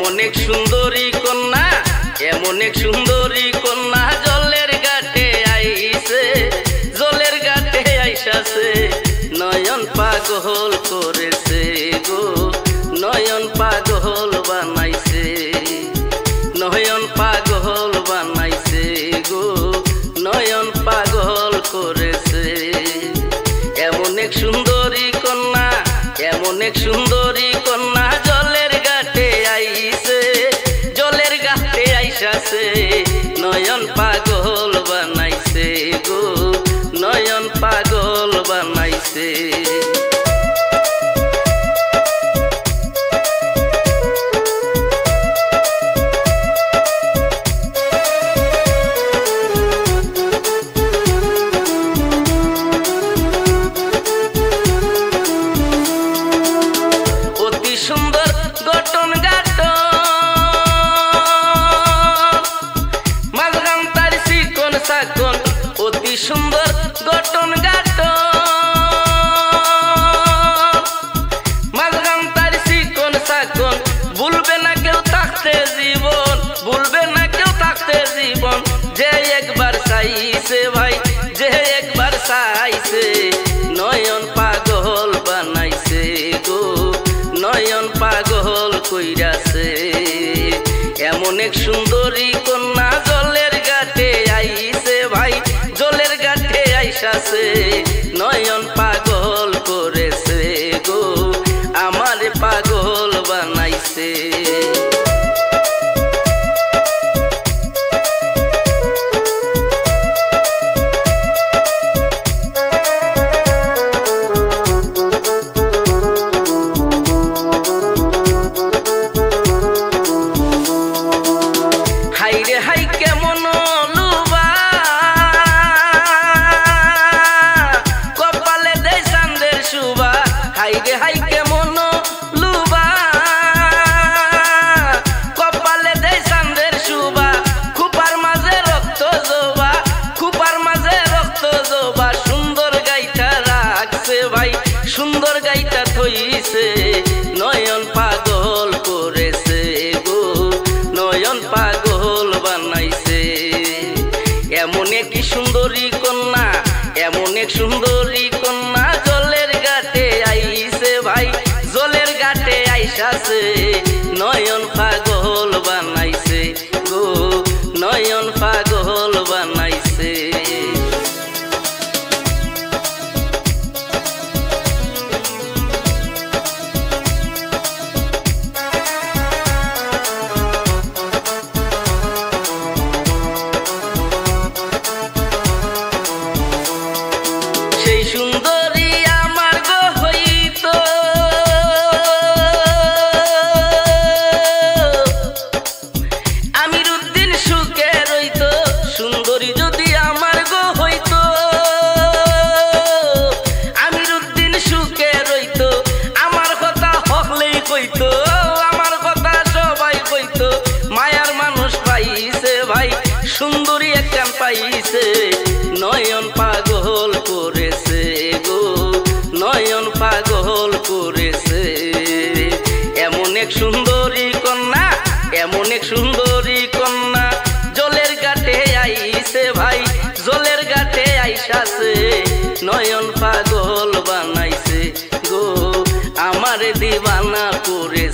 এমন এক সুন্দরী কন্যা, এমন এক সুন্দরী কন্যা জলের ঘাটে আইছে, জলের ঘাটে আইসাছে, নয়ন পাগল করেছে গো, নয়ন পাগল বানাইছে, নয়ন পাগল বানাইছে গো, নয়ন পাগল করেছে। এমন এক সুন্দরী কন্যা, এমন এক সুন্দরী কন্যা জলের ঘাটে আইছে, জলের ঘাটে আইসাছে, নয়ন পাগল বানাইছে গো, নয়ন পাগল বানাইছে। সুন্দর গঠন গাঠন, মাঝখান তার চিকন চাকন, অতি সুন্দর গঠন গাঠন, মাঝখান তার চিকন চাকন, ভুলবে না কেউ থাকতে জীবন, ভুলবে না কেউ থাকতে জীবন, যে একবার চাইছে ভাই, যে একবার চাইছে, নয়ন পাগল বানাইছে গো, নয়ন পাগল কইরাছে। এমন এক সুন্দরী কন্যা জলের ঘাটে আইছে ভাই, জলের ঘাটে আইসাছে, নয়ন পাগল করেছে গো, আমার পাগল বানাইছে। হাই কেমন লুবা, কপালে দেয় চাঁদের শুভা, হাই রে হাই কেমন লুবা, কপালে দেয় চাঁদের শুভা, খুপার মাঝে রক্ত জবা, খুপার মাঝে রক্ত জবা, সুন্দর গাইটা রাখছে ভাই, সুন্দর গাইটা থইছে, নয়ন পাগল করেছে গো, নয়ন পাগল বানাইছে। এমন এক সুন্দরী কন্যা, এমন এক সুন্দরী কন্যা জলের ঘাটে আইছে ভাই, জলের ঘাটে আইসাছে, নয়ন পাগল বানাইছে গো, নয়ন পাগল বানাইছে। সেই সুন্দরী আমার গো হইতো, আমির উদ্দিন সুখে রইতো, সুন্দরী যদি আমার গো হইতো, আমির উদ্দিন সুখে রইতো, আমার কথা হকলেই কইতো, আমার কথা সবাই কইতো, মায়ার মানুষ পাইছে ভাই, সুন্দরী একখান পাইছে, নয়ন পাগল করেছে গো, নয়ন পাগল করেছে। এমন এক সুন্দরী কন্যা, এমন এক সুন্দরী কন্যা জলের ঘাটে আইছে ভাই, জলের ঘাটে আইসাছে, নয়ন পাগল বানাইছে গো, আমার দিবানা করে